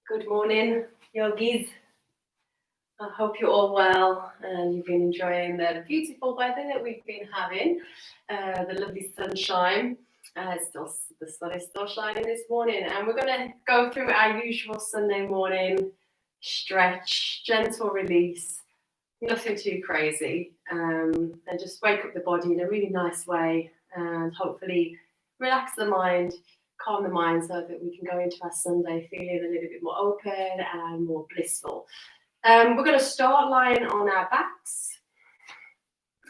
Good morning, yogis. I hope you're all well and you've been enjoying the beautiful weather that we've been having, the lovely sunshine. The sun is still shining this morning, and we're going to go through our usual Sunday morning stretch, gentle release, nothing too crazy, and just wake up the body in a really nice way and hopefully relax the mind, calm the mind so that we can go into our Sunday feeling a little bit more open and more blissful. We're going to start lying on our backs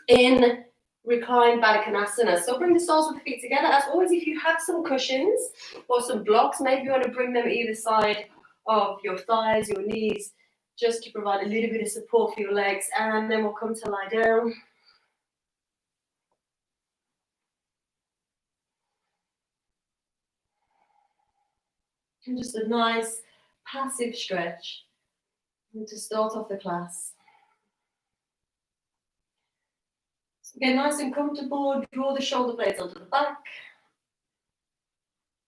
in reclined Baddha Konasana. So bring the soles of the feet together. As always, if you have some cushions or some blocks, maybe you want to bring them either side of your thighs, your knees, just to provide a little bit of support for your legs. And then we'll come to lie down. And just a nice passive stretch to start off the class. So get nice and comfortable, draw the shoulder blades onto the back.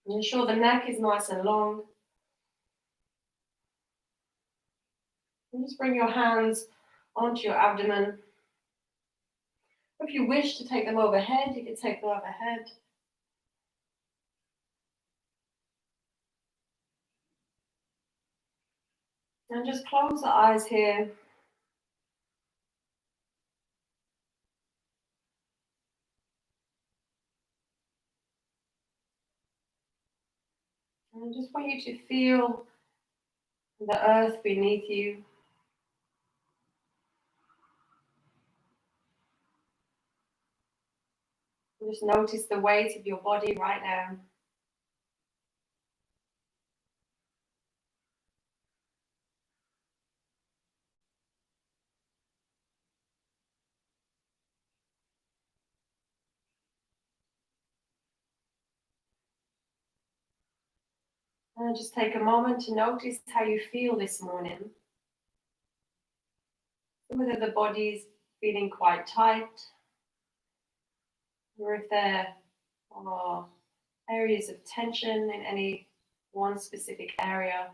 Ensure the neck is nice and long. And just bring your hands onto your abdomen. If you wish to take them overhead, you can take them overhead. And just close the eyes here. And I just want you to feel the earth beneath you. Just notice the weight of your body right now. And just take a moment to notice how you feel this morning. Whether the body's feeling quite tight, or if there are areas of tension in any one specific area.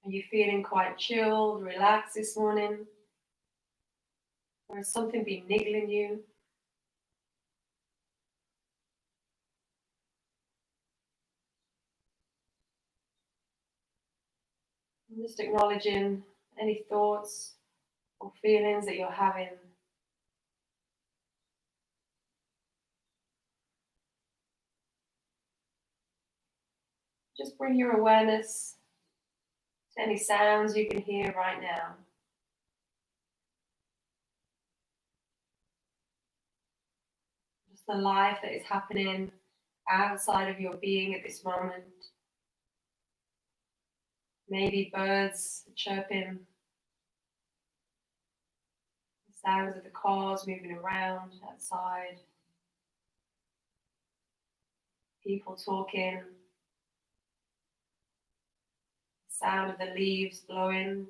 Are you feeling quite chilled, relaxed this morning? Or has something been niggling you? And just acknowledging any thoughts or feelings that you're having. Just bring your awareness to any sounds you can hear right now. Just the life that is happening outside of your being at this moment. Maybe birds chirping, the sounds of the cars moving around outside, people talking, the sound of the leaves blowing.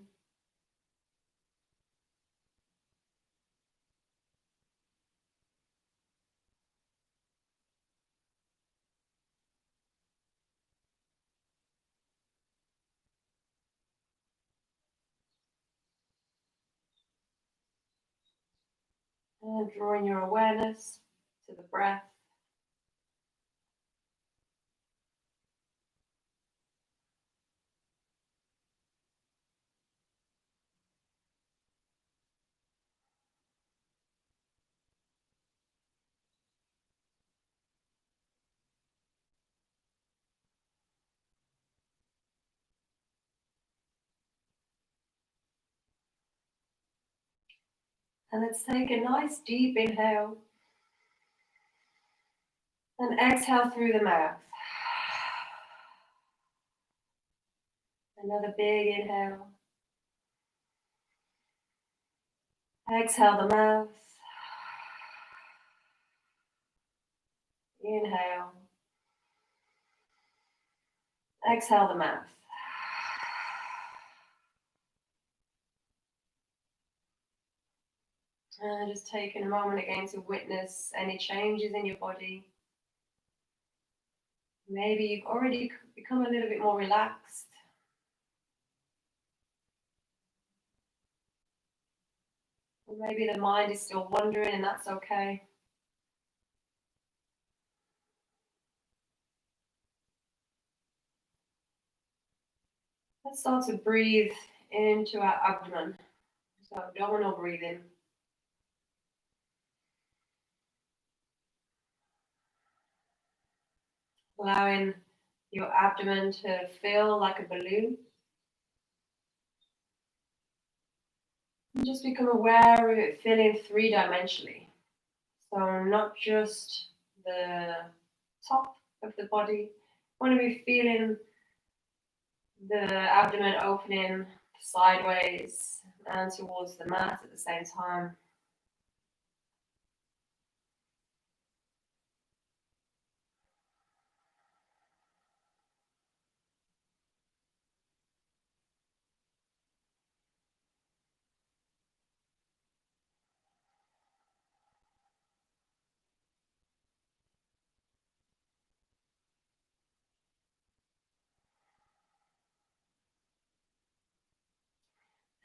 And drawing your awareness to the breath. And let's take a nice deep inhale and exhale through the mouth. Another big inhale. Exhale the mouth. Inhale. Exhale the mouth. And just taking a moment again to witness any changes in your body. Maybe you've already become a little bit more relaxed. Or maybe the mind is still wandering, and that's okay. Let's start to breathe into our abdomen. So abdominal breathing. Allowing your abdomen to feel like a balloon. And just become aware of it feeling three-dimensionally. So not just the top of the body. You want to be feeling the abdomen opening sideways and towards the mat at the same time.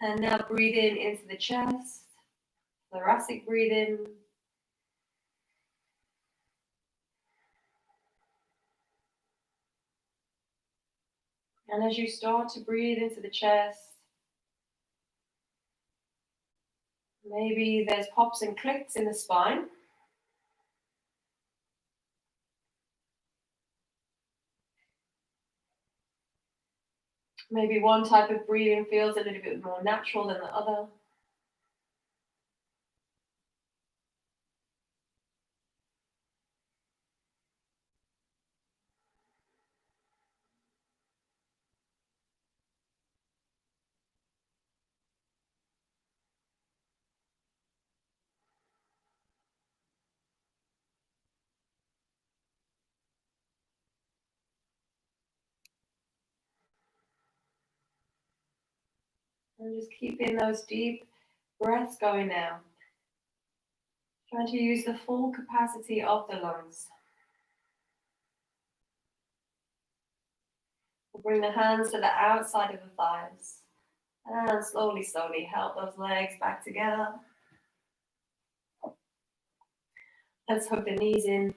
And now breathing into the chest, thoracic breathing. And as you start to breathe into the chest, maybe there's pops and clicks in the spine. Maybe one type of breathing feels a little bit more natural than the other. And just keeping those deep breaths going now. Trying to use the full capacity of the lungs. We'll bring the hands to the outside of the thighs. And slowly, slowly help those legs back together. Let's hug the knees in.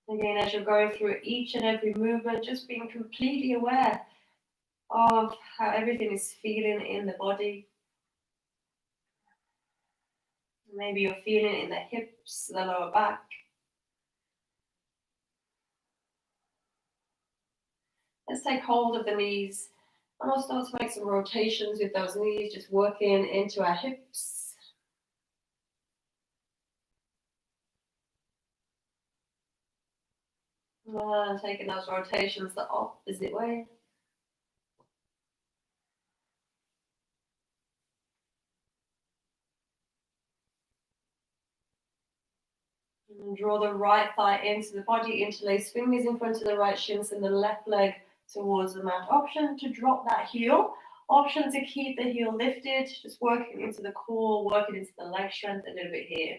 Again, as you're going through each and every movement, just being completely aware of how everything is feeling in the body. Maybe you're feeling it in the hips, the lower back. Let's take hold of the knees and we'll start to make some rotations with those knees, just working into our hips. And taking those rotations the opposite way. And draw the right thigh into the body, interlace fingers in front of the right shin, send the left leg towards the mat. Option to drop that heel. Option to keep the heel lifted, just working into the core, working into the leg strength a little bit here.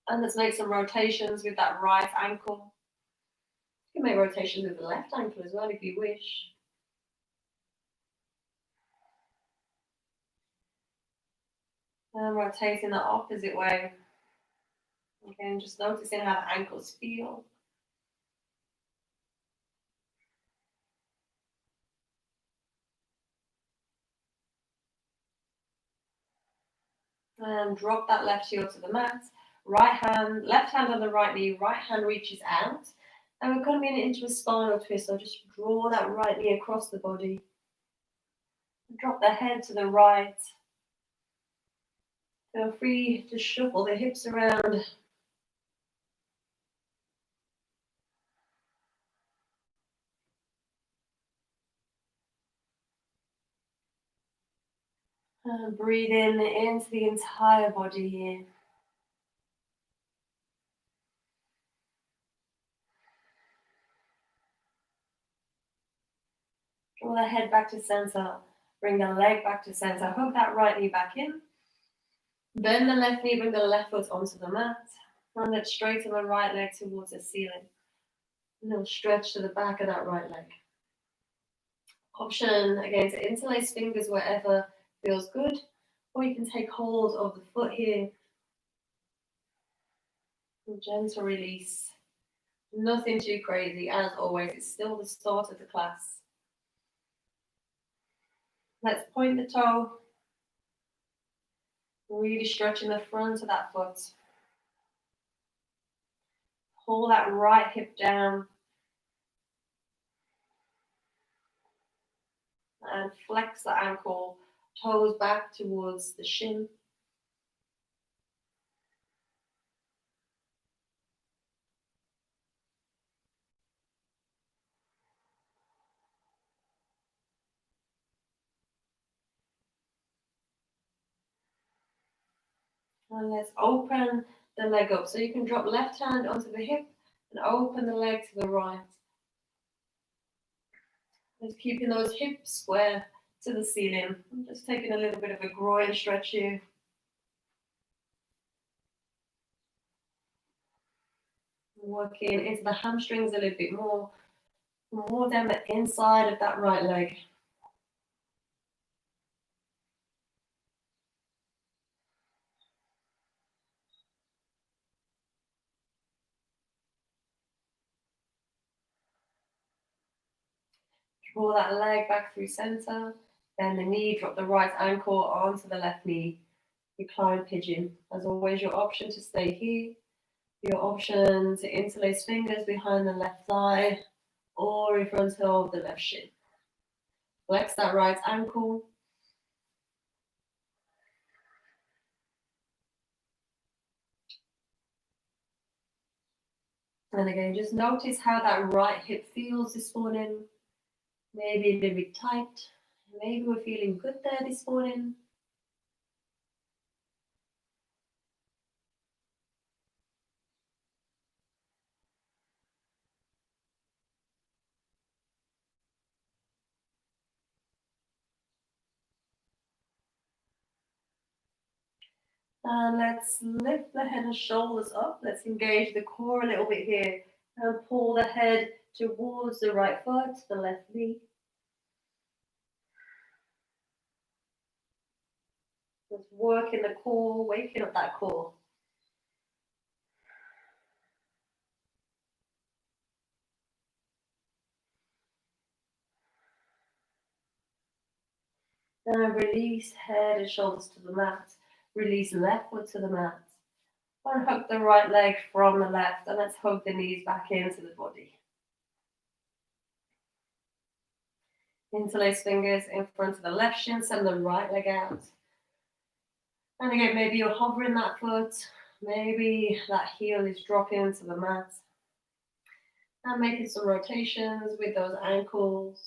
And let's make some rotations with that right ankle. You can make rotations with the left ankle as well if you wish. And rotating the opposite way. Again, just noticing how the ankles feel. And drop that left heel to the mat. Right hand, left hand on the right knee, right hand reaches out. And we're coming into a spinal twist, so just draw that right knee across the body. Drop the head to the right. Feel free to shuffle the hips around. And breathing into the entire body here. Draw the head back to center. Bring the leg back to center. Hook that right knee back in. Bend the left knee, bring the left foot onto the mat. And let's straighten the right leg towards the ceiling. A little stretch to the back of that right leg. Option again to interlace fingers wherever feels good, or you can take hold of the foot here. And gentle release. Nothing too crazy, as always. It's still the start of the class. Let's point the toe. Really stretching the front of that foot. Pull that right hip down. And flex the ankle, toes back towards the shin. And let's open the leg up. So you can drop left hand onto the hip and open the leg to the right. Just keeping those hips square to the ceiling. I'm just taking a little bit of a groin stretch here. Working into the hamstrings a little bit more down the inside of that right leg. Draw that leg back through center. Bend the knee, drop the right ankle onto the left knee. Recline pigeon. As always, your option to stay here. Your option to interlace fingers behind the left thigh or in front of the left shin. Flex that right ankle. And again, just notice how that right hip feels this morning. Maybe a little bit tight. Maybe we're feeling good there this morning. And let's lift the head and shoulders up. Let's engage the core a little bit here. And pull the head towards the right foot, the left knee. Just working the core, waking up that core. And release head and shoulders to the mat. Release left foot to the mat. Unhook the right leg from the left, and let's hug the knees back into the body. Interlace fingers in front of the left shin, send the right leg out. And again, maybe you're hovering that foot, maybe that heel is dropping to the mat. And making some rotations with those ankles.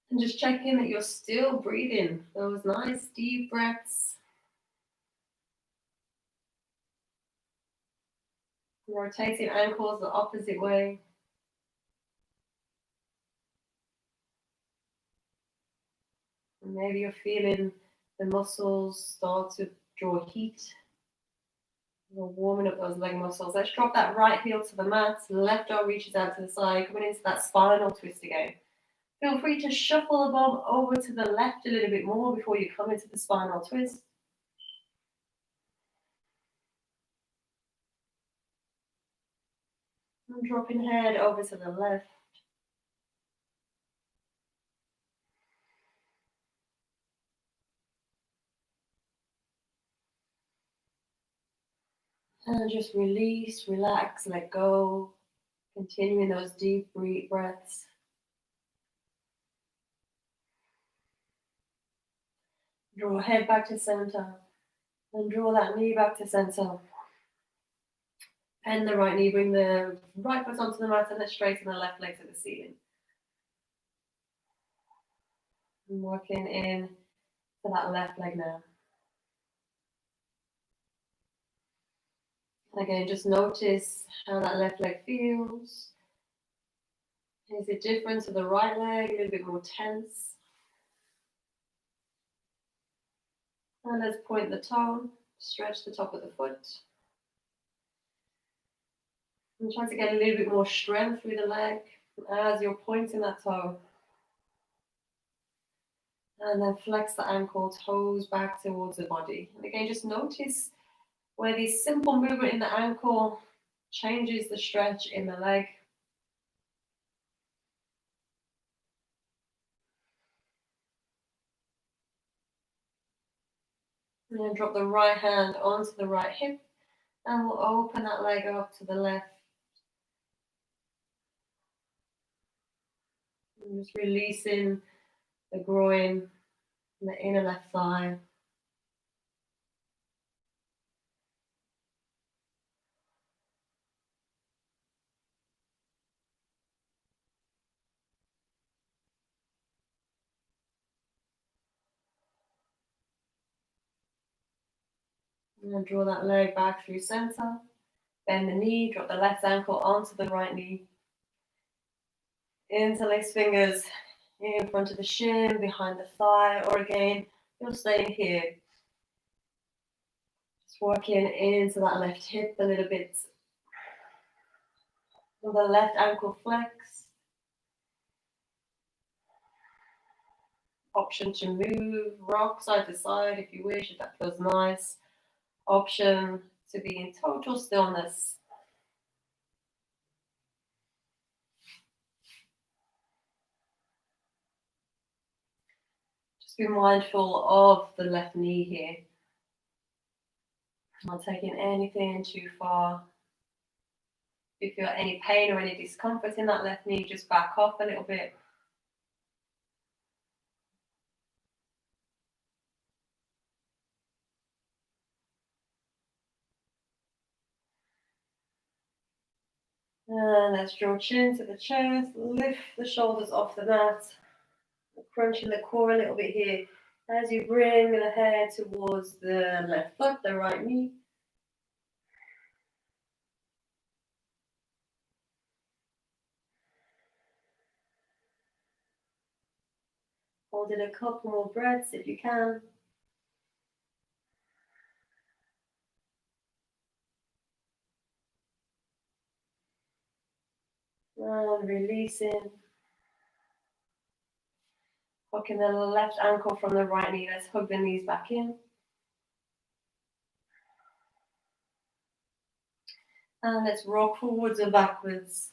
And just checking that you're still breathing those nice deep breaths. Rotating ankles the opposite way. And maybe you're feeling the muscles start to draw heat. You're warming up those leg muscles. Let's drop that right heel to the mat. Left arm reaches out to the side, coming into that spinal twist again. Feel free to shuffle the bum over to the left a little bit more before you come into the spinal twist. And dropping head over to the left. And just release, relax, let go. Continuing those deep breaths. Draw head back to center. And draw that knee back to center. Bend the right knee, bring the right foot onto the mat, and let's straighten the left leg to the ceiling. And working in to that left leg now. Again, just notice how that left leg feels. Is it different to the right leg? A little bit more tense. And let's point the toe, stretch the top of the foot. And try to get a little bit more strength through the leg as you're pointing that toe. And then flex the ankle, toes back towards the body. And again, just notice where this simple movement in the ankle changes the stretch in the leg. And then drop the right hand onto the right hip. And we'll open that leg up to the left. And just releasing the groin and the inner left thigh. And then draw that leg back through center. Bend the knee, drop the left ankle onto the right knee. Interlace fingers in front of the shin, behind the thigh, or again, you're staying here. Just working into that left hip a little bit. With the left ankle flex. Option to move, rock side to side if you wish, if that feels nice. Option to be in total stillness. Just be mindful of the left knee here. Not taking anything too far. If you feel any pain or any discomfort in that left knee, just back off a little bit. And let's draw chin to the chest, lift the shoulders off the mat, crunching the core a little bit here. As you bring the head towards the left foot, the right knee. Hold it a couple more breaths if you can. And releasing. Hooking the left ankle from the right knee. Let's hug the knees back in. And let's rock forwards and backwards.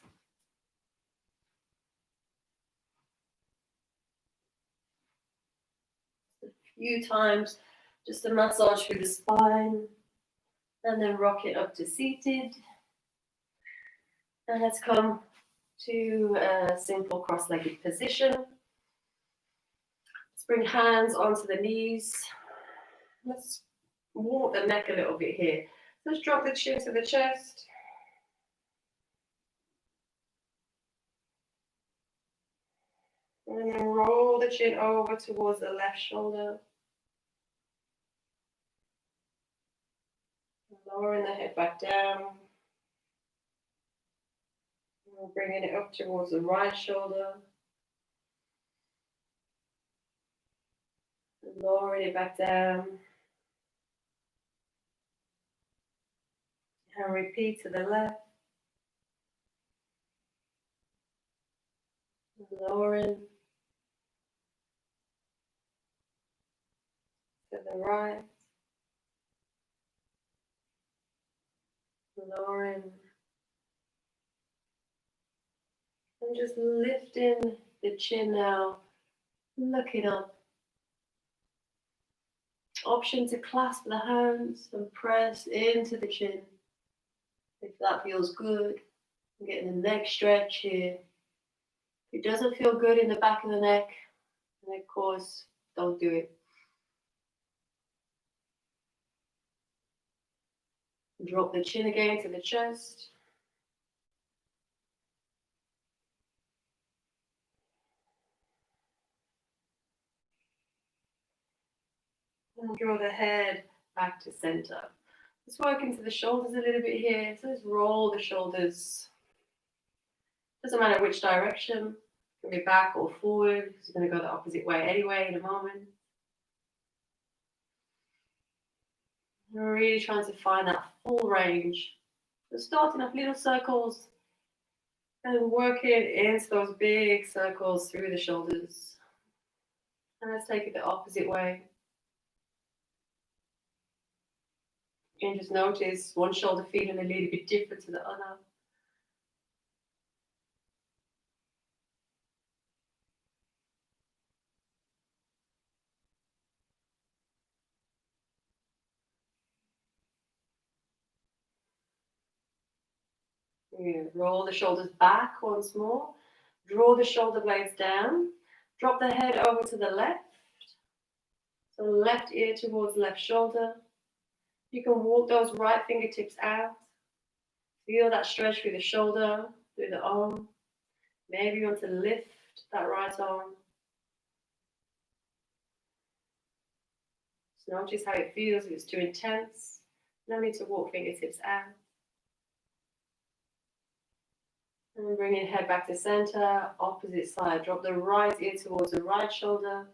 A few times, just a massage through the spine. And then rock it up to seated. And let's come to a simple cross-legged position. Let's bring hands onto the knees. Let's walk the neck a little bit here. Let's drop the chin to the chest. And then roll the chin over towards the left shoulder. Lowering the head back down. And bringing it up towards the right shoulder. And lowering it back down. And repeat to the left. Lowering to the right. Lowering. And just lifting the chin now, looking up. Option to clasp the hands and press into the chin. If that feels good, getting the neck stretch here. If it doesn't feel good in the back of the neck, then of course, don't do it. Drop the chin again to the chest. And draw the head back to center. Let's work into the shoulders a little bit here. So let's roll the shoulders. Doesn't matter which direction. It can be back or forward. It's going to go the opposite way anyway in a moment. And we're really trying to find that full range. So starting off little circles and working into those big circles through the shoulders. And let's take it the opposite way. And just notice one shoulder feeling a little bit different to the other. Roll the shoulders back once more. Draw the shoulder blades down. Drop the head over to the left. So left ear towards left shoulder. You can walk those right fingertips out. Feel that stretch through the shoulder, through the arm. Maybe you want to lift that right arm. Just notice how it feels. If it's too intense, no need to walk fingertips out. And bringing head back to center, opposite side. Drop the right ear towards the right shoulder.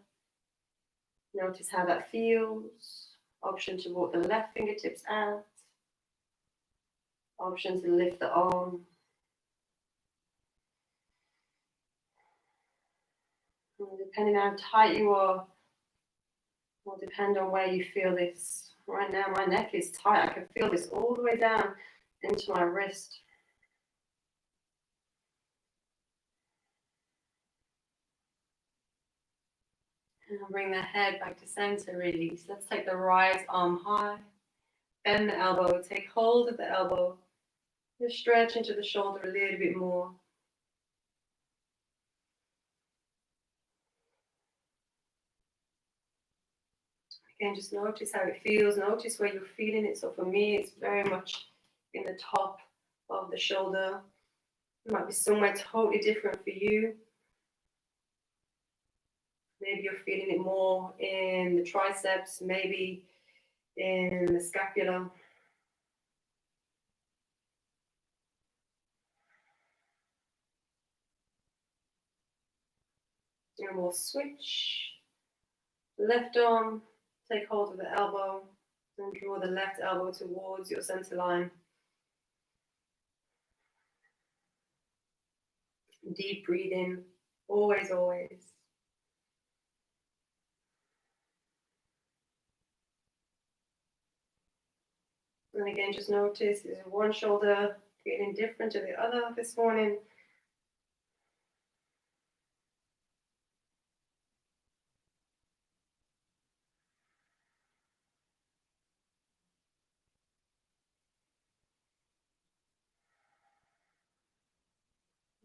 Notice how that feels. Option to walk the left fingertips out. Option to lift the arm. And depending on how tight you are, will depend on where you feel this. Right now my neck is tight. I can feel this all the way down into my wrist. And I'll bring the head back to center, release. Let's take the right arm high. Bend the elbow, take hold of the elbow. Just stretch into the shoulder a little bit more. Again, just notice how it feels. Notice where you're feeling it. So for me, it's very much in the top of the shoulder. It might be somewhere totally different for you. Maybe you're feeling it more in the triceps, maybe in the scapula. And we'll switch. Left arm, take hold of the elbow and draw the left elbow towards your center line. Deep breathing, always, always. And again, just notice, is one shoulder feeling different to the other this morning?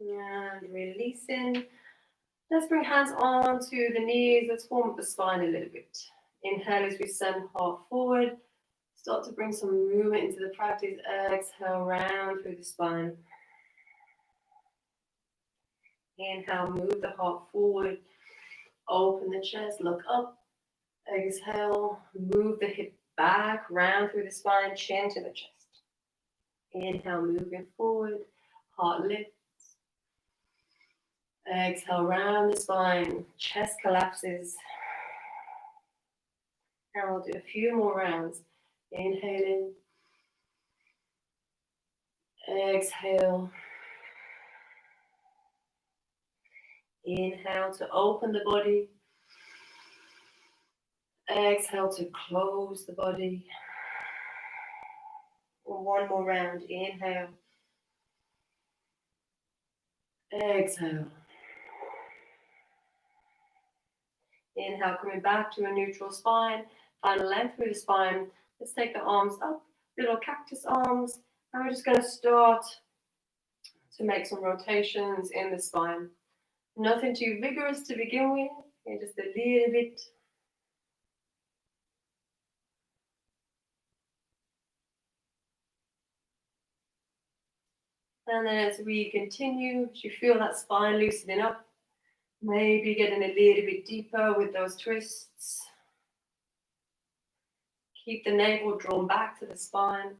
And releasing. Let's bring hands on to the knees. Let's warm up the spine a little bit. Inhale as we send heart forward. Start to bring some movement into the practice. Exhale, round through the spine. Inhale, move the heart forward. Open the chest, look up. Exhale, move the hip back, round through the spine, chin to the chest. Inhale, moving forward. Heart lifts. Exhale, round the spine. Chest collapses. And we'll do a few more rounds. Inhaling. Exhale. Inhale to open the body. Exhale to close the body. One more round. Inhale. Exhale. Inhale, coming back to a neutral spine. Find length through the spine. Let's take the arms up, little cactus arms. And we're just going to start to make some rotations in the spine. Nothing too vigorous to begin with. Okay, just a little bit. And then as we continue, as you feel that spine loosening up, maybe getting a little bit deeper with those twists. Keep the navel drawn back to the spine.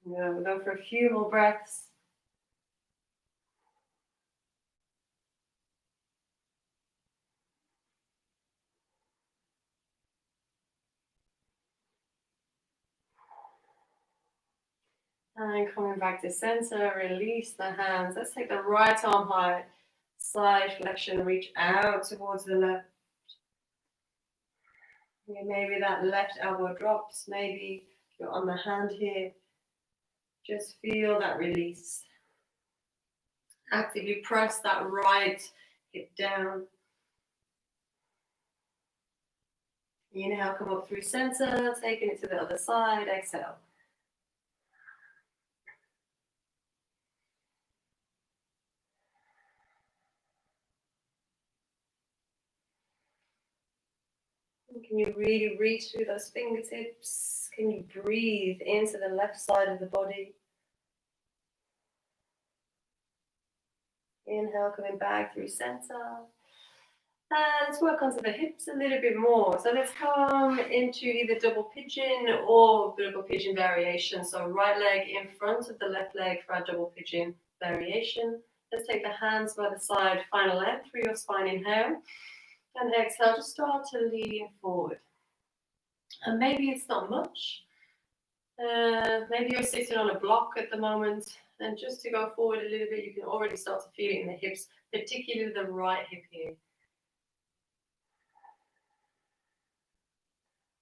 Yeah, we'll go for a few more breaths. And coming back to center, release the hands. Let's take the right arm high. Side flexion, reach out towards the left. Maybe that left elbow drops. Maybe you're on the hand here. Just feel that release. Actively press that right hip down. Inhale, come up through center, taking it to the other side. Exhale. Can you really reach through those fingertips? Can you breathe into the left side of the body? Inhale, coming back through center. And let's work onto the hips a little bit more. So let's come into either double pigeon or double pigeon variation. So right leg in front of the left leg for our double pigeon variation. Let's take the hands by the side, final length through your spine, inhale. And exhale, just start to lean forward. And maybe it's not much. Maybe you're sitting on a block at the moment. And just to go forward a little bit, you can already start to feel it in the hips, particularly the right hip here.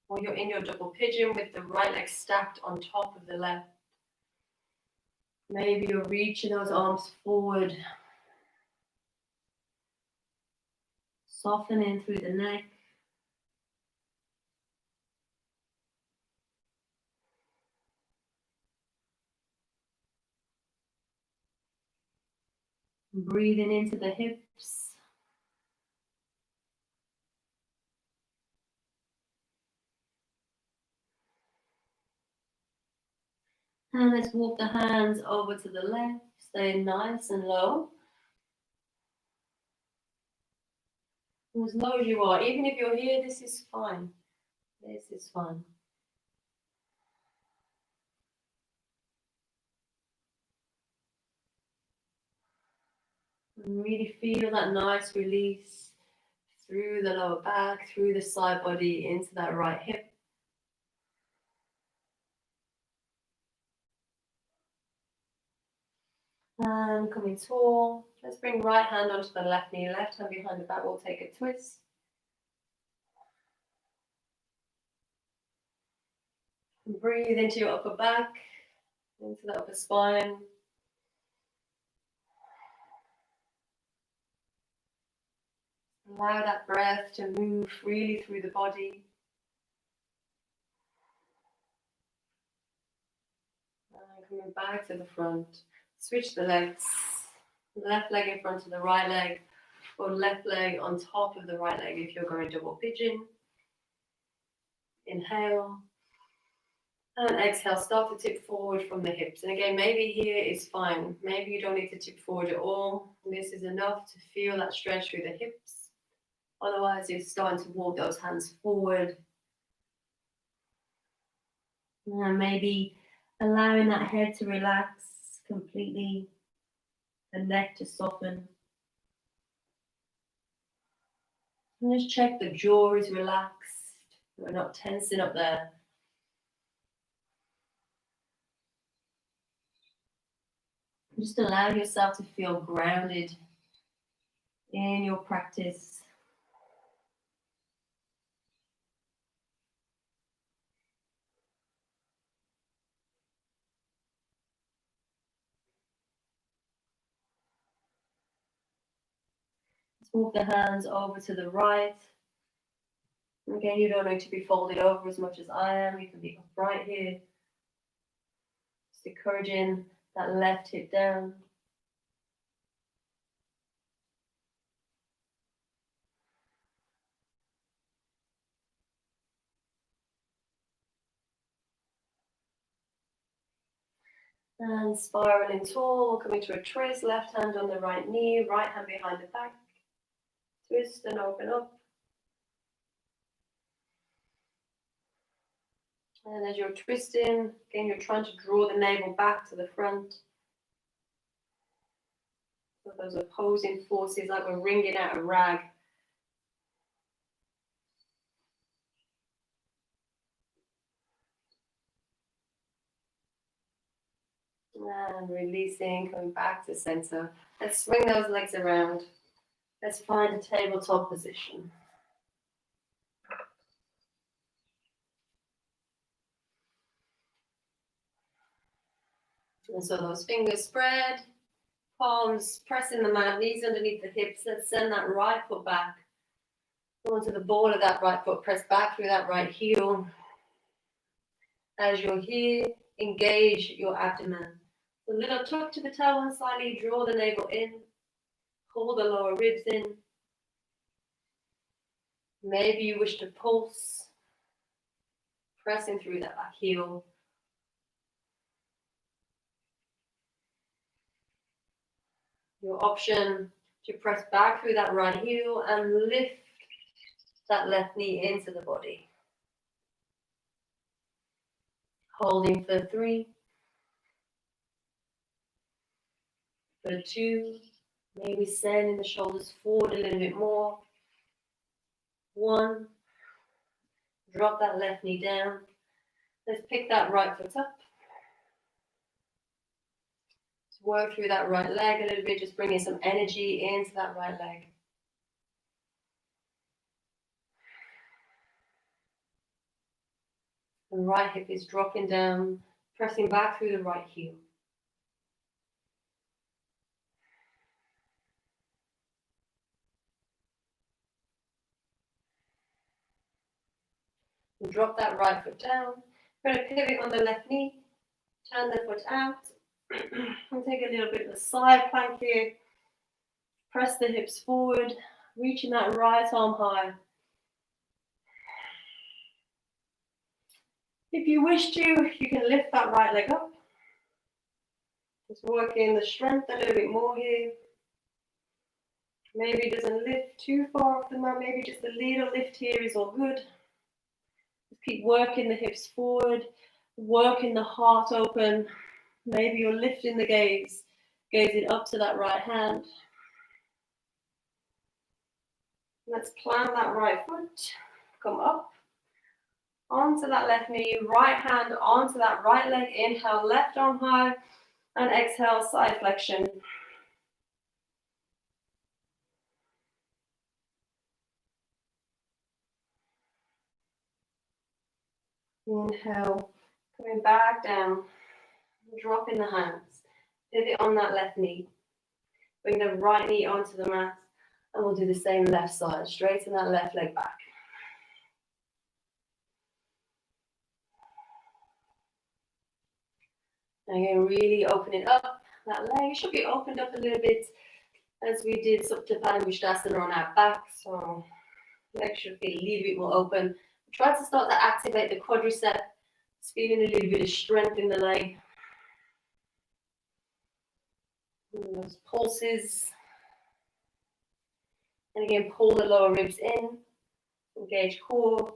Or you're in your double pigeon with the right leg stacked on top of the left. Maybe you're reaching those arms forward. Softening through the neck. Breathing into the hips. And let's walk the hands over to the left. Stay nice and low. And as low as you are, even if you're here, this is fine. This is fine. And really feel that nice release through the lower back, through the side body, into that right hip. And coming tall. Let's bring right hand onto the left knee, left hand behind the back. We'll take a twist. And breathe into your upper back, into the upper spine. Allow that breath to move freely through the body. And coming back to the front. Switch the legs. Left leg in front of the right leg, or left leg on top of the right leg if you're going double pigeon. Inhale. And exhale, start to tip forward from the hips. And again, maybe here is fine. Maybe you don't need to tip forward at all. This is enough to feel that stretch through the hips. Otherwise, you're starting to walk those hands forward. And maybe allowing that head to relax completely, the neck to soften. And just check the jaw is relaxed. We're not tensing up there. Just allow yourself to feel grounded in your practice. Let's walk the hands over to the right. Again, you don't need to be folded over as much as I am. You can be upright here. Just encouraging that left hip down. And spiraling tall, we'll come into a twist, left hand on the right knee, right hand behind the back. Twist and open up. And as you're twisting, again, you're trying to draw the navel back to the front. So those opposing forces, like we're wringing out a rag. And releasing, coming back to center. Let's swing those legs around. Let's find a tabletop position. And so those fingers spread, palms pressing the mat, knees underneath the hips. Let's send that right foot back. Go onto the ball of that right foot, press back through that right heel. As you're here, engage your abdomen. A little tuck to the tailbone slightly, draw the navel in, pull the lower ribs in. Maybe you wish to pulse, pressing through that back heel. Your option to press back through that right heel and lift that left knee into the body. Holding for 3, for 2, maybe sending the shoulders forward a little bit more. 1, drop that left knee down. Let's pick that right foot up. Let's work through that right leg a little bit, just bringing some energy into that right leg. The right hip is dropping down, pressing back through the right heel. And drop that right foot down. We're going to pivot on the left knee, turn the foot out, and take a little bit of a side plank here. Press the hips forward, reaching that right arm high. If you wish to, you can lift that right leg up. Just working the strength a little bit more here. Maybe it doesn't lift too far off the mat, maybe just a little lift here is all good. Just keep working the hips forward, working the heart open. Maybe you're lifting the gaze, gazing up to that right hand. Let's plant that right foot, come up, onto that left knee, right hand onto that right leg. Inhale, left arm high, and exhale, side flexion. Inhale, coming back down, dropping the hands, pivot on that left knee. Bring the right knee onto the mat, and we'll do the same left side, straighten that left leg back. Again, really open it up. That leg should be opened up a little bit as we did Supta Paramishtasana on our back. So leg should be a little bit more open. Try to start to activate the quadricep. Just feeling a little bit of strength in the leg. And those pulses. And again, pull the lower ribs in. Engage core.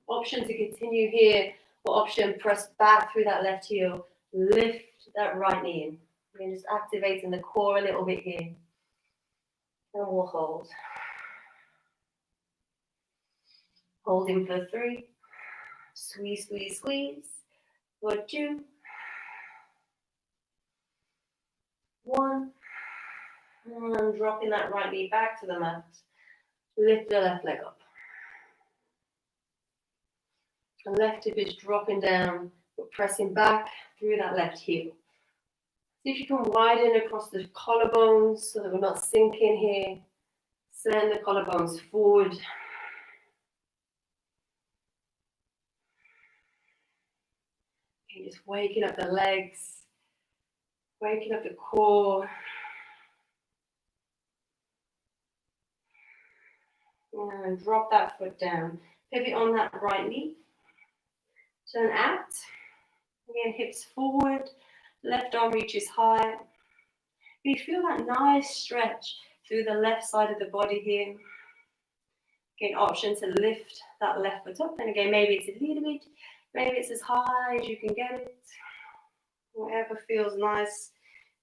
Option to continue here. Or option, press back through that left heel. Lift that right knee in. Again, just activating the core a little bit here. And we'll hold. Holding for 3. Squeeze, squeeze, squeeze. For 2. 1. And dropping that right knee back to the mat. Lift the left leg up. The left hip is dropping down, but pressing back through that left heel. See if you can widen across the collarbones so that we're not sinking here. Send the collarbones forward. Okay, just waking up the legs, waking up the core. And drop that foot down. Pivot on that right knee. Turn out. Again, hips forward. Left arm reaches high. You feel that nice stretch through the left side of the body here. Again, option to lift that left foot up. And again, maybe it's a little bit, maybe it's as high as you can get it. Whatever feels nice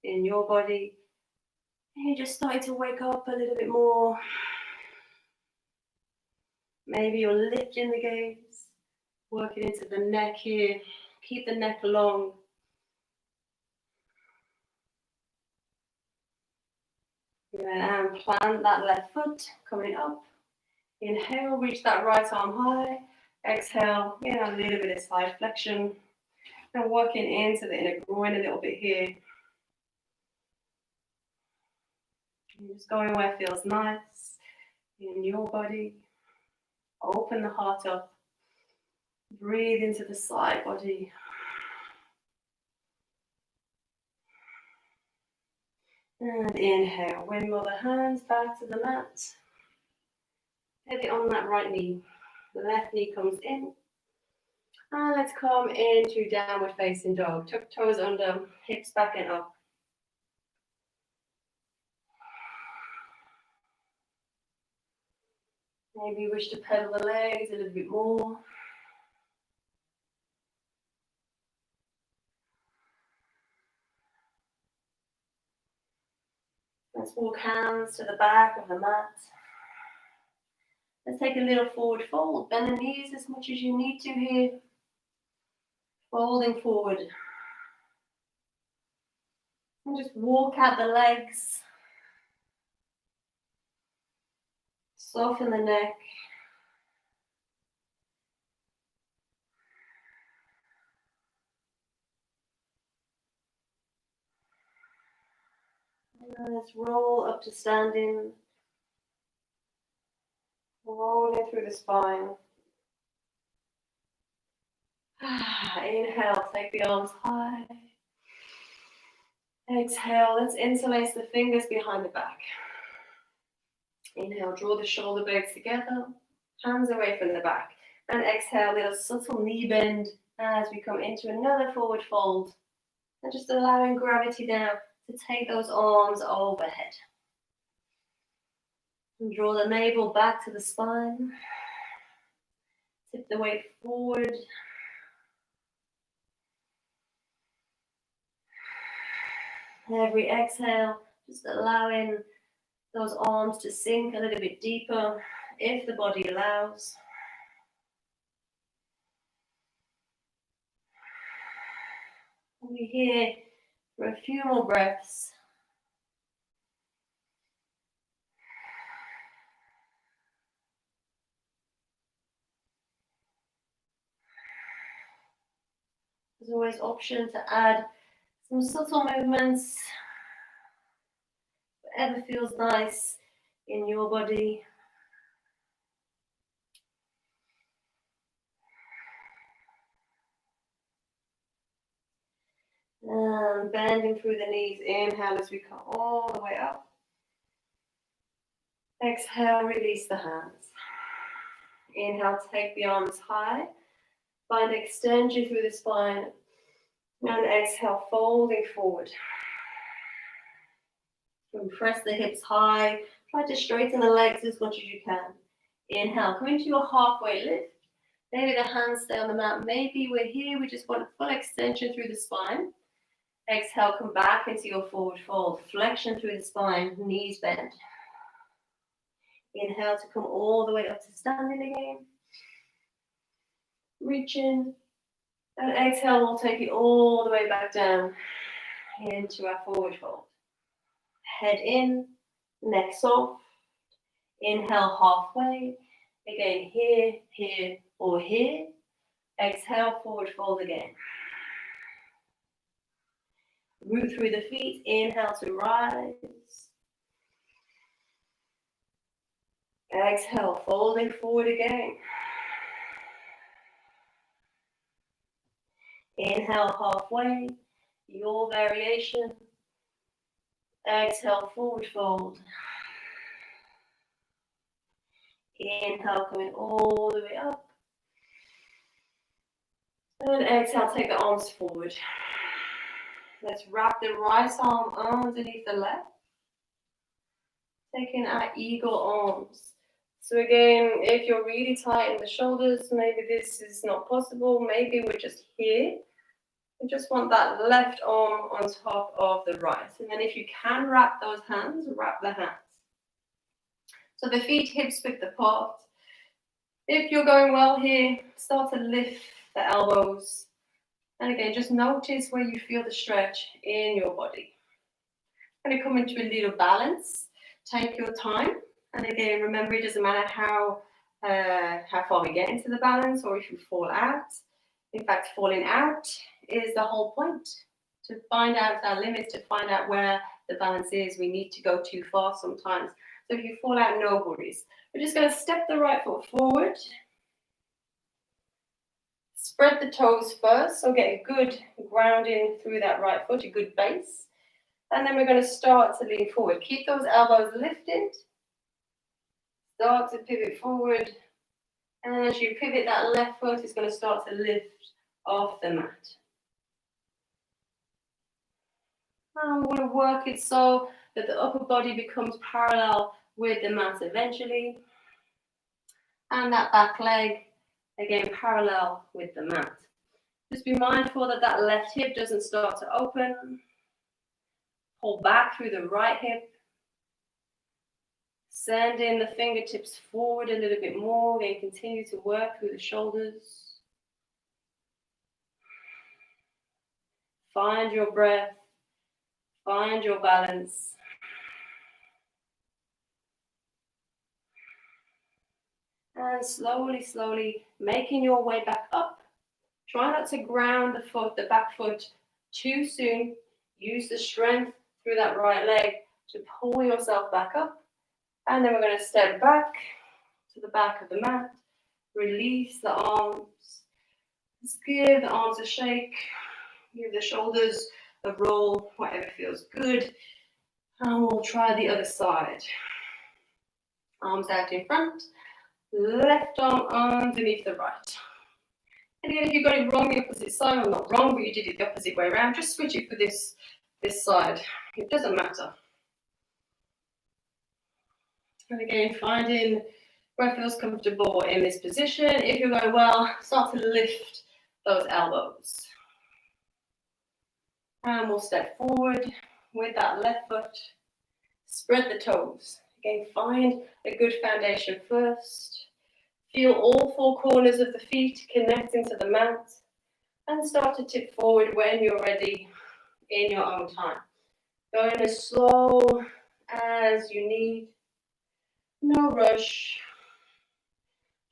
in your body. And you're just starting to wake up a little bit more. Maybe you're lifting the gaze, working into the neck here. Keep the neck long. And plant that left foot, coming up. Inhale, reach that right arm high. Exhale, a little bit of side flexion. And working into the inner groin a little bit here. And just going where it feels nice in your body. Open the heart up. Breathe into the side body. And inhale, windmill the hands back to the mat. Heavy on that right knee. The left knee comes in. And let's come into downward facing dog. Tuck toes under, hips back and up. Maybe you wish to pedal the legs a little bit more. Let's walk hands to the back of the mat. Let's take a little forward fold. Bend the knees as much as you need to here. Folding forward. And just walk out the legs. Soften the neck. And let's roll up to standing. Rolling through the spine. Inhale, take the arms high. Exhale, let's interlace the fingers behind the back. Inhale, draw the shoulder blades together, hands away from the back. And exhale, little subtle knee bend as we come into another forward fold. And just allowing gravity now to take those arms overhead. And draw the navel back to the spine. Tip the weight forward. Every exhale, just allowing those arms to sink a little bit deeper if the body allows. We're here for a few more breaths. There's always option to add some subtle movements, whatever feels nice in your body. And bending through the knees, inhale as we come all the way up. Exhale, release the hands. Inhale, take the arms high. Find extension through the spine. And exhale, folding forward. And press the hips high. Try to straighten the legs as much as you can. Inhale, come into your halfway lift. Maybe the hands stay on the mat. Maybe we're here, we just want full extension through the spine. Exhale, come back into your forward fold. Flexion through the spine, knees bend. Inhale to come all the way up to standing again. Reach in. And exhale, we'll take it all the way back down into our forward fold. Head in, neck soft. Inhale halfway. Again, here, here, or here. Exhale, forward fold again. Root through the feet. Inhale to rise. Exhale, folding forward again. Inhale halfway, your variation. Exhale, forward fold. Inhale, coming all the way up. And exhale, take the arms forward. Let's wrap the right arm underneath the left. Taking our eagle arms. So again, if you're really tight in the shoulders, maybe this is not possible. Maybe we're just here. We just want that left arm on top of the right. And then if you can wrap those hands, wrap the hands. So the feet hips width apart. If you're going well here, start to lift the elbows. And again, just notice where you feel the stretch in your body. Going to come into a little balance. take your time. And again, remember, it doesn't matter how far we get into the balance or if you fall out. In fact, falling out is the whole point. To find out our limits, to find out where the balance is. We need to go too far sometimes. So if you fall out, no worries. We're just going to step the right foot forward. Spread the toes first, so get a good grounding through that right foot, a good base. And then we're going to start to lean forward. Keep those elbows lifted. Start to pivot forward. And as you pivot, that left foot is going to start to lift off the mat. And we're going to work it so that the upper body becomes parallel with the mat eventually. And that back leg, again, parallel with the mat. Just be mindful that that left hip doesn't start to open. Pull back through the right hip. Send in the fingertips forward a little bit more. Then continue to work through the shoulders. Find your breath. Find your balance. And slowly, slowly making your way back up. Try not to ground the foot, the back foot, too soon. Use the strength through that right leg to pull yourself back up. And then we're going to step back to the back of the mat. Release the arms. Just give the arms a shake. Give the shoulders a roll, whatever feels good. And we'll try the other side. Arms out in front. Left arm underneath the right. And again, if you got it wrong the opposite side, or not wrong, but you did it the opposite way around, just switch it for this side. It doesn't matter. And again, finding where it feels comfortable in this position. If you're going well, start to lift those elbows. And we'll step forward with that left foot. Spread the toes. Again, find a good foundation first. Feel all four corners of the feet connecting to the mat. And start to tip forward when you're ready in your own time. Going as slow as you need. No rush.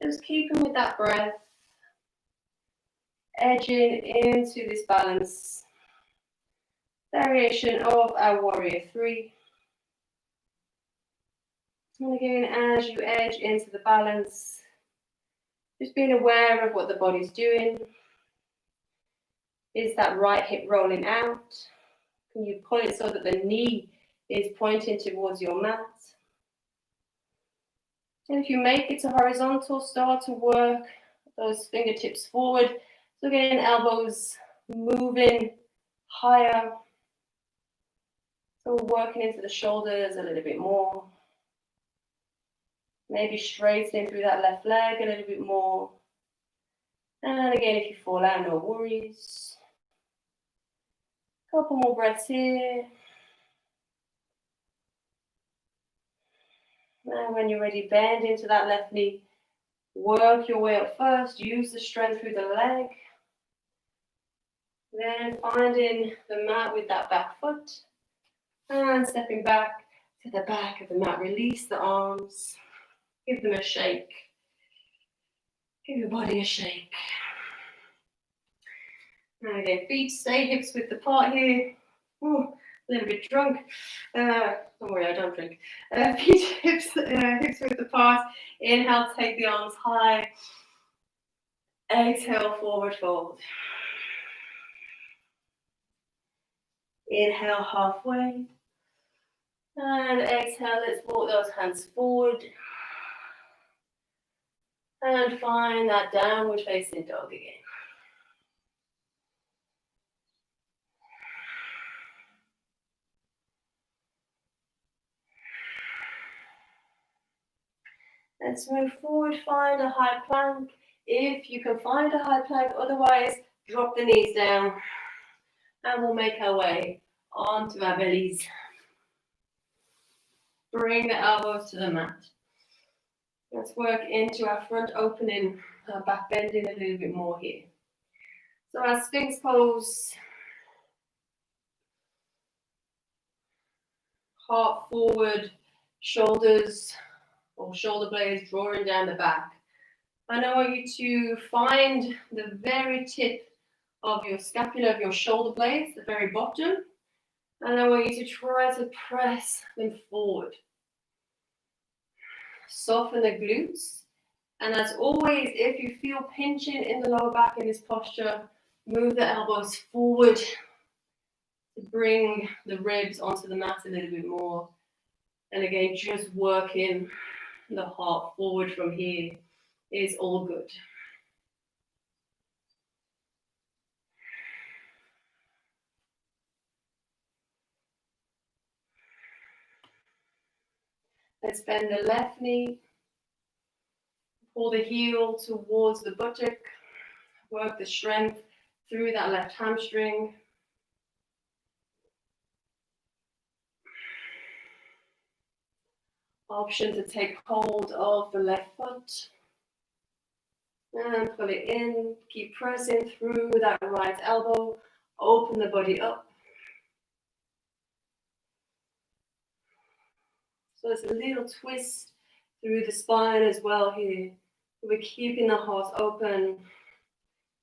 Just keeping with that breath. Edging into this balance. Variation of our warrior 3. And again, as you edge into the balance, just being aware of what the body's doing. Is that right hip rolling out? Can you pull it so that the knee is pointing towards your mat? And if you make it to horizontal, start to work those fingertips forward. So again, elbows moving higher. So we're working into the shoulders a little bit more. Maybe straightening through that left leg a little bit more. And again, if you fall out, no worries. Couple more breaths here. And when you're ready, bend into that left knee. Work your way up first. Use the strength through the leg. Then finding the mat with that back foot. And stepping back to the back of the mat. Release the arms. Give them a shake. Give your body a shake. And again, feet stay hips width apart here. Ooh, a little bit drunk. Don't worry, I don't drink. Feet hips width apart. Inhale, take the arms high. Exhale, forward fold. Inhale, halfway. And exhale, let's walk those hands forward. And find that downward facing dog again. Let's move forward, find a high plank. If you can find a high plank, otherwise drop the knees down. And we'll make our way onto our bellies. Bring the elbows to the mat. Let's work into our front opening, our back bending a little bit more here. So our Sphinx pose. Heart forward, shoulders or shoulder blades drawing down the back. And I want you to find the very tip of your scapula, of your shoulder blades, the very bottom. And I want you to try to press them forward. Soften the glutes. And as always, if you feel pinching in the lower back in this posture, move the elbows forward to bring the ribs onto the mat a little bit more. And again, just working the heart forward from here is all good. Let's bend the left knee. Pull the heel towards the buttock. Work the strength through that left hamstring. Option to take hold of the left foot. And pull it in. Keep pressing through that right elbow. Open the body up. So there's a little twist through the spine as well here. We're keeping the heart open.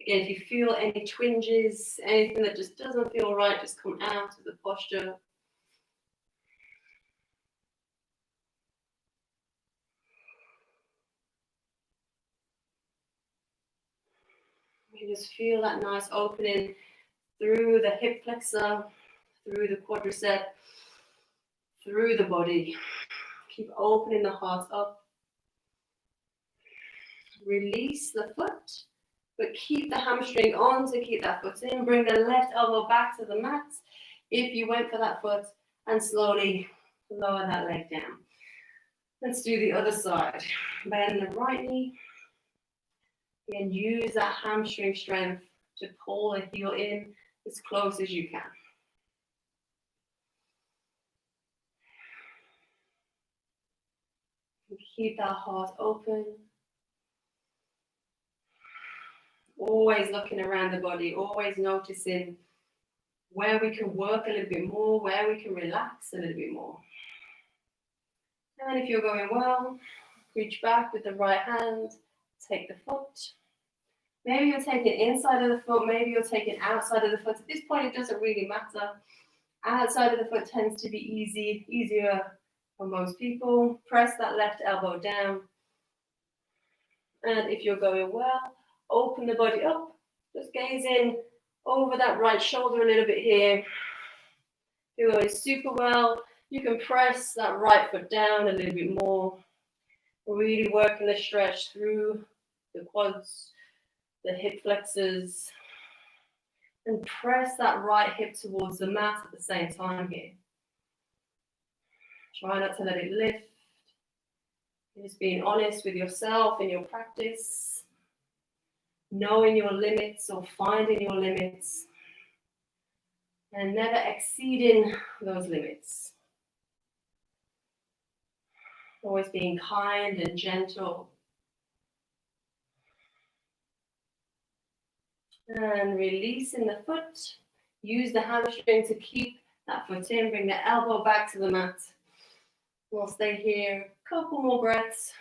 Again, if you feel any twinges, anything that just doesn't feel right, just come out of the posture. You just feel that nice opening through the hip flexor, through the quadricep, through the body. Keep opening the heart up. Release the foot, but keep the hamstring on to keep that foot in. Bring the left elbow back to the mat if you went for that foot, and slowly lower that leg down. Let's do the other side. Bend the right knee and use that hamstring strength to pull the heel in as close as you can. Keep that heart open. Always looking around the body, always noticing where we can work a little bit more, where we can relax a little bit more. And if you're going well, reach back with the right hand, take the foot. Maybe you're taking inside of the foot, maybe you're taking outside of the foot. At this point, it doesn't really matter. Outside of the foot tends to be easier for most people. Press that left elbow down. And if you're going well, open the body up. Just gazing over that right shoulder a little bit here. If you're going super well, you can press that right foot down a little bit more. Really working the stretch through the quads, the hip flexors, and press that right hip towards the mat at the same time here. Try not to let it lift. Just being honest with yourself in your practice, knowing your limits or finding your limits, and never exceeding those limits. Always being kind and gentle. And releasing the foot. Use the hamstring to keep that foot in. Bring the elbow back to the mat. We'll stay here a couple more breaths.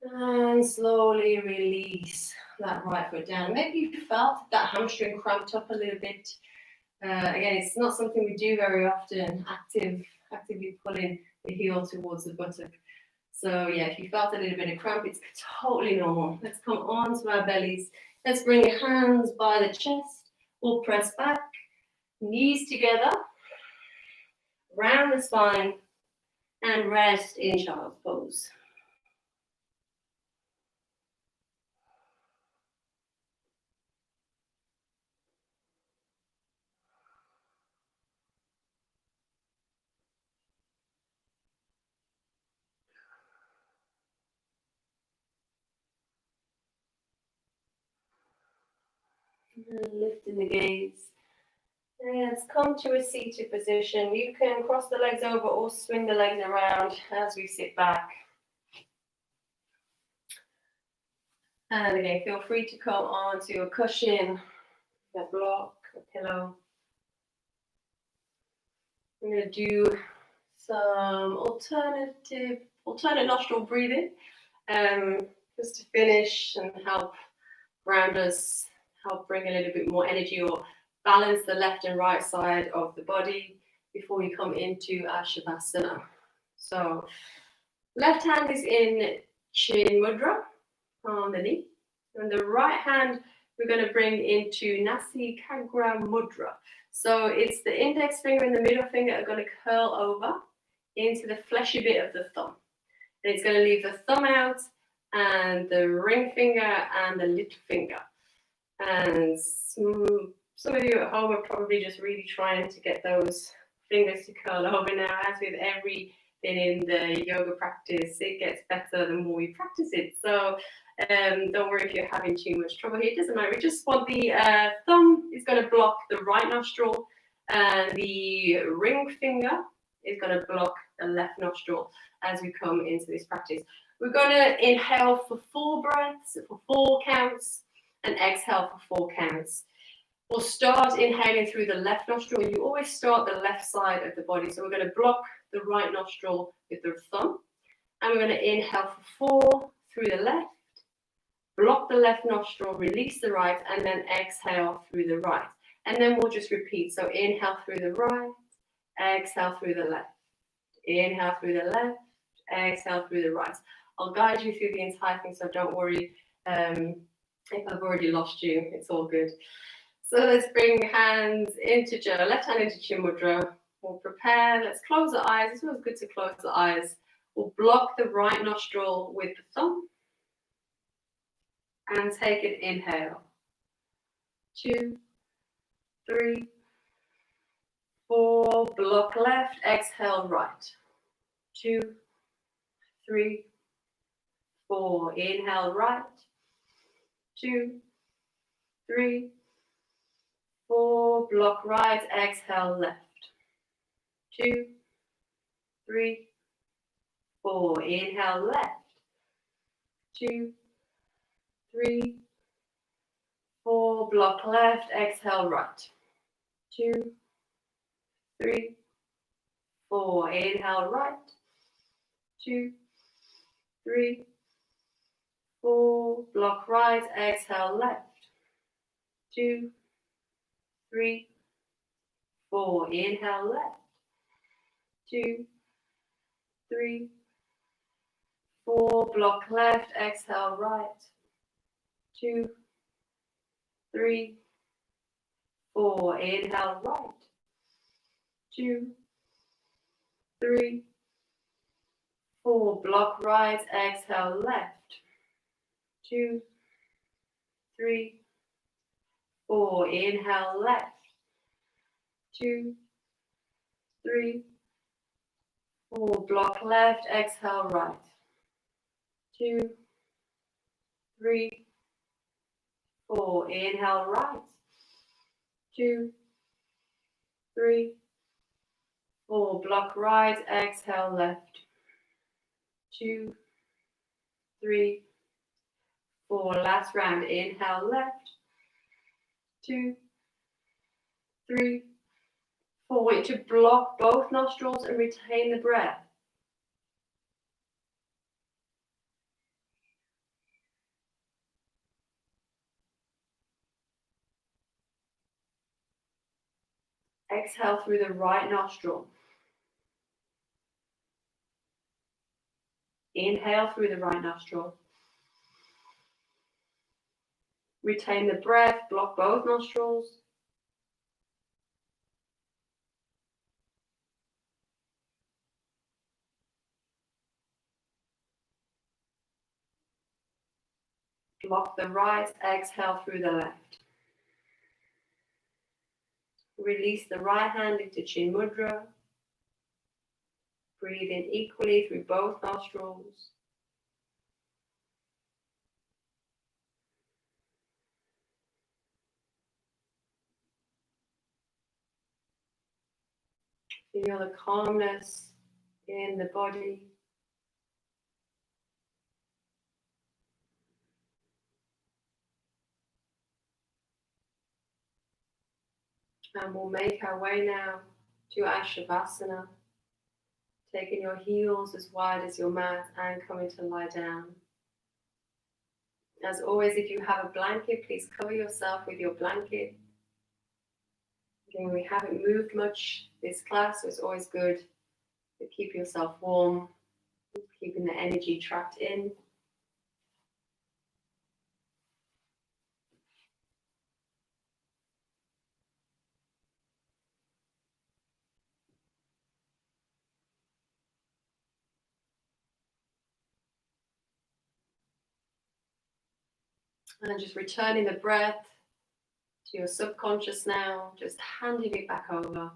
And slowly release that right foot down. Maybe you felt that hamstring cramped up a little bit. Again, it's not something we do very often, actively pulling the heel towards the buttock. So yeah, if you felt a little bit of cramp, it's totally normal. Let's come on to our bellies. Let's bring your hands by the chest. We'll press back, knees together, round the spine, and rest in child's pose. And lifting the gaze. And let's come to a seated position. You can cross the legs over or swing the legs around as we sit back. And again, feel free to come onto a cushion, a block, a pillow. I'm going to do some alternate nostril breathing, just to finish and help ground us, help bring a little bit more energy or balance the left and right side of the body before we come into our Shavasana. So left hand is in Chin Mudra on the knee, and the right hand we're going to bring into Nasi Kagra Mudra. So it's the index finger and the middle finger are going to curl over into the fleshy bit of the thumb. And it's going to leave the thumb out and the ring finger and the little finger. And some of you at home are probably just really trying to get those fingers to curl over now. As with everything in the yoga practice, it gets better the more we practice it. So don't worry if you're having too much trouble here. It doesn't matter. We just want the thumb is going to block the right nostril, and the ring finger is going to block the left nostril as we come into this practice. We're going to inhale for 4 breaths, for 4 counts, and exhale for 4 counts. We'll start inhaling through the left nostril. You always start the left side of the body. So we're going to block the right nostril with the thumb. And we're going to inhale for 4 through the left, block the left nostril, release the right, and then exhale through the right. And then we'll just repeat. So inhale through the right, exhale through the left. Inhale through the left, exhale through the right. I'll guide you through the entire thing, so don't worry if I've already lost you. It's all good. So let's bring hands into left hand into Chin Mudra. We'll prepare. Let's close the eyes. It's always good to close the eyes. We'll block the right nostril with the thumb and take an inhale. 2, 3, 4. Block left. Exhale right. 2, 3, 4. Inhale right. 2, 3, 4. Block right. Exhale left. 2, 3, 4. Inhale left. 2, 3, 4. Block left. Exhale right. 2, 3, 4. Inhale right. 2, 3, 4. Block right. Exhale left. 2, 3, 4. Inhale left. 2, 3, 4. Block left. Exhale right. 2, 3, 4. Inhale right. 2, 3, 4. Block right. Exhale left. 2, 3, 4. Inhale left. 2, 3, 4. Block left. Exhale right. 2, 3, 4. Inhale right. 2, 3, 4. Block right. Exhale left. 2, 3, 4. Last round. Inhale left. 2, 3, 4. Wait to block both nostrils and retain the breath. Exhale through the right nostril. Inhale through the right nostril. Retain the breath, block both nostrils. Block the right, exhale through the left. Release the right hand into Chin Mudra. Breathe in equally through both nostrils. Feel the calmness in the body. And we'll make our way now to our Shavasana, taking your heels as wide as your mat and coming to lie down. As always, if you have a blanket, please cover yourself with your blanket. Again, we haven't moved much this class, so it's always good to keep yourself warm, keeping the energy trapped in. And just returning the breath to your subconscious now, just handing it back over.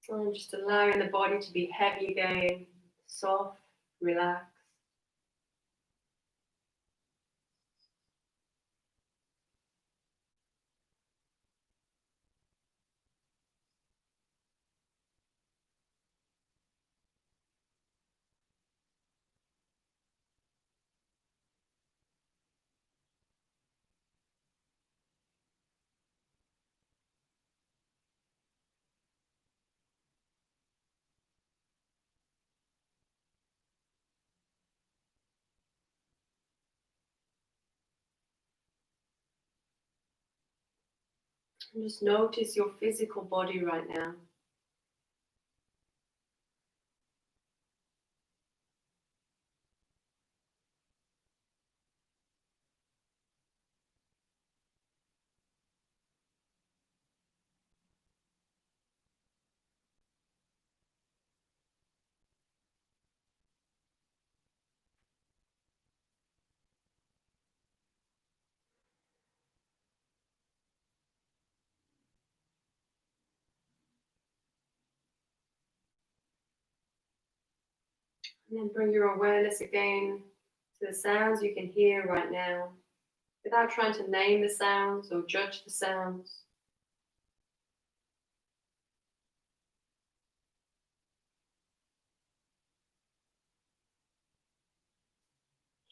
And just allowing the body to be heavy again, soft, relaxed. And just notice your physical body right now. And then bring your awareness again to the sounds you can hear right now, without trying to name the sounds or judge the sounds.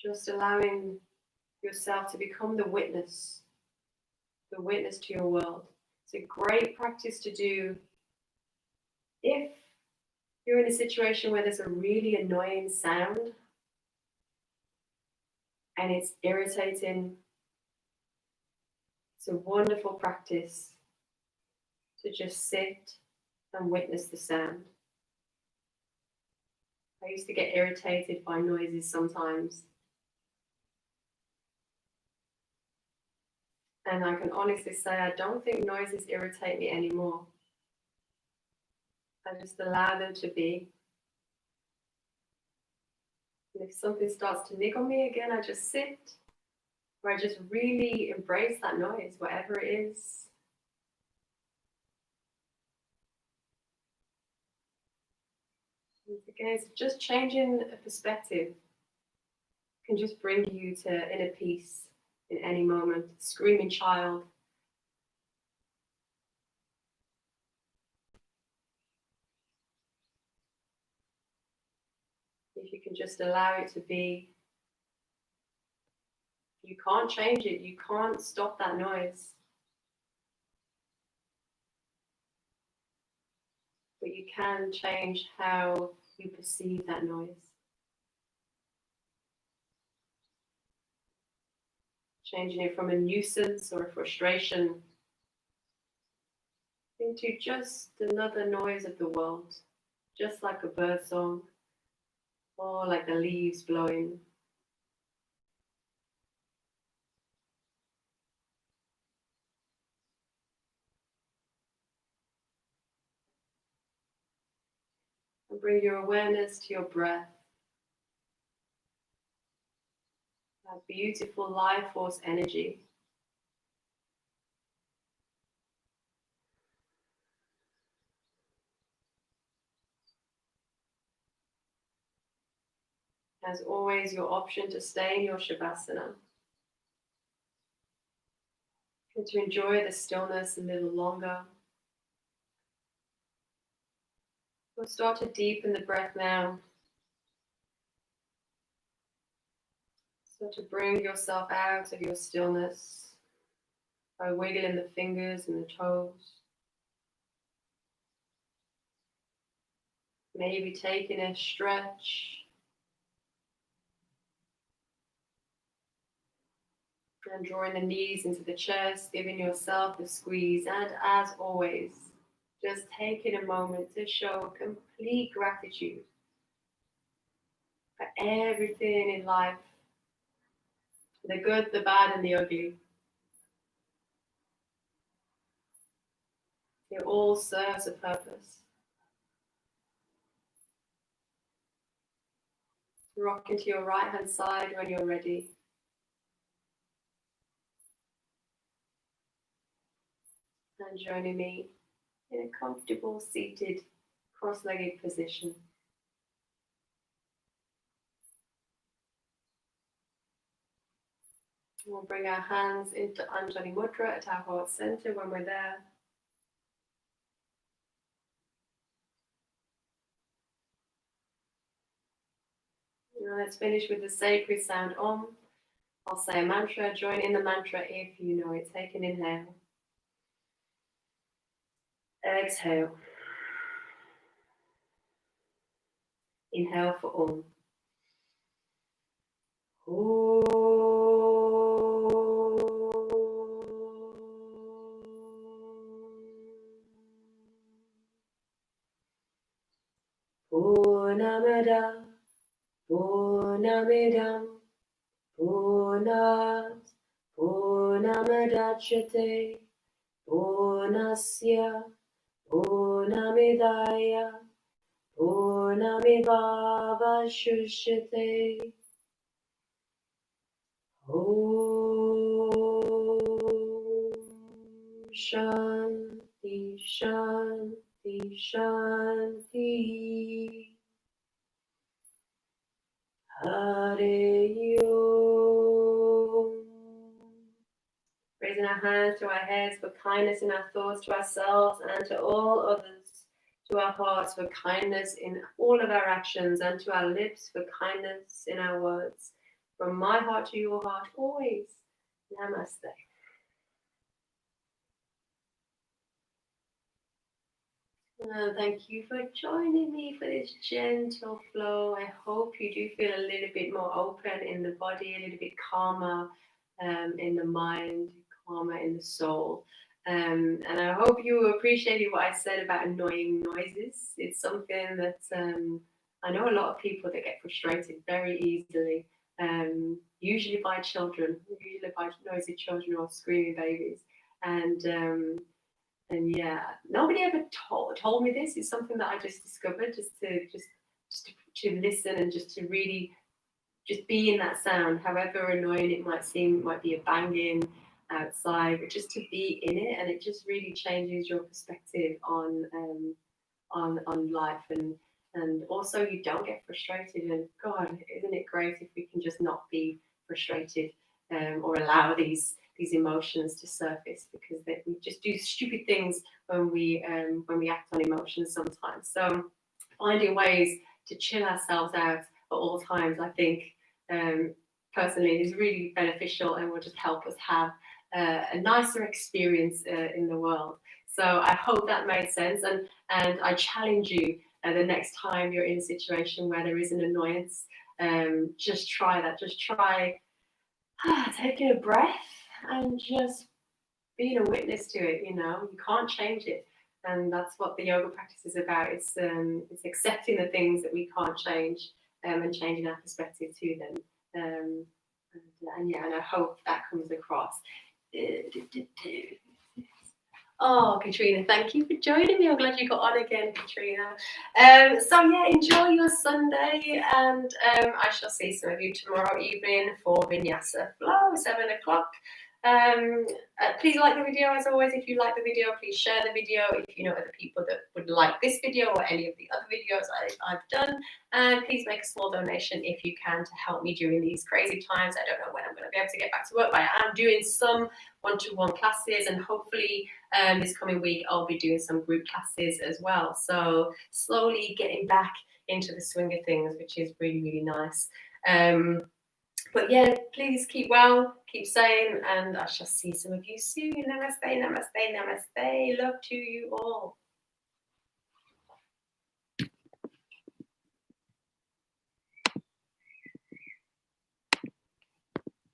Just allowing yourself to become the witness to your world. It's a great practice to do if you're in a situation where there's a really annoying sound and it's irritating. It's a wonderful practice to just sit and witness the sound. I used to get irritated by noises sometimes. And I can honestly say I don't think noises irritate me anymore. I just allow them to be. And if something starts to niggle me again, I just sit, or I just really embrace that noise, whatever it is. And again, it's just changing a perspective can just bring you to inner peace in any moment. Screaming child. If you can just allow it to be, you can't change it. You can't stop that noise. But you can change how you perceive that noise. Changing it from a nuisance or a frustration into just another noise of the world, just like a bird song or like the leaves blowing. And bring your awareness to your breath. That beautiful life force energy. As always, your option to stay in your Shavasana and to enjoy the stillness a little longer. We'll start to deepen the breath now. Start to bring yourself out of your stillness by wiggling the fingers and the toes. Maybe taking a stretch. And drawing the knees into the chest, giving yourself a squeeze. And as always, just taking a moment to show complete gratitude for everything in life, the good, the bad, and the ugly. It all serves a purpose. Rock into your right hand side when you're ready. And joining me in a comfortable seated cross-legged position. We'll bring our hands into Anjali Mudra at our heart center when we're there. Now let's finish with the sacred sound Om. I'll say a mantra. Join in the mantra if you know it. Take an inhale. Exhale. Inhale for Om. Purnamada, Purnamidam, Purnat, Purnamadachyate, Purnasya, Purnamidaya, Purnamivavashushate. Om Shanti, Shanti, Shanti. Hare Om. Raising our hands to our heads for kindness in our thoughts to ourselves and to all others. To our hearts for kindness in all of our actions, and to our lips for kindness in our words. From my heart to your heart, always. Namaste. Thank you for joining me for this gentle flow. I hope you do feel a little bit more open in the body, a little bit calmer in the mind, calmer in the soul. And I hope you appreciated what I said about annoying noises. It's something that I know a lot of people that get frustrated very easily, usually by children, usually by noisy children or screaming babies. And yeah, nobody ever told me this. It's something that I just discovered, just to listen and just to really just be in that sound, however annoying it might seem. It might be a banging outside, but just to be in it, and it just really changes your perspective on life, and also you don't get frustrated. And God, isn't it great if we can just not be frustrated or allow these emotions to surface, because we just do stupid things when we act on emotions sometimes. So finding ways to chill ourselves out at all times, I think personally is really beneficial and will just help us have a nicer experience in the world. So I hope that made sense, and I challenge you the next time you're in a situation where there is an annoyance, just try that. Just try taking a breath and just being a witness to it. You can't change it, and that's what the yoga practice is about. It's accepting the things that we can't change, and changing our perspective to them. And I hope that comes across. Oh, Katrina, thank you for joining me. I'm glad you got on again, Katrina. So yeah, enjoy your Sunday, and I shall see some of you tomorrow evening for Vinyasa Flow, 7 o'clock. Please like the video. As always, if you like the video, please share the video. If you know other people that would like this video or any of the other videos I've done, and please make a small donation if you can to help me during these crazy times. I don't know when I'm going to be able to get back to work, but I am doing some one-to-one classes, and hopefully this coming week I'll be doing some group classes as well. So slowly getting back into the swing of things, which is really, really nice. But yeah, please keep well, keep sane, and I shall see some of you soon. Namaste, namaste, namaste. Love to you all.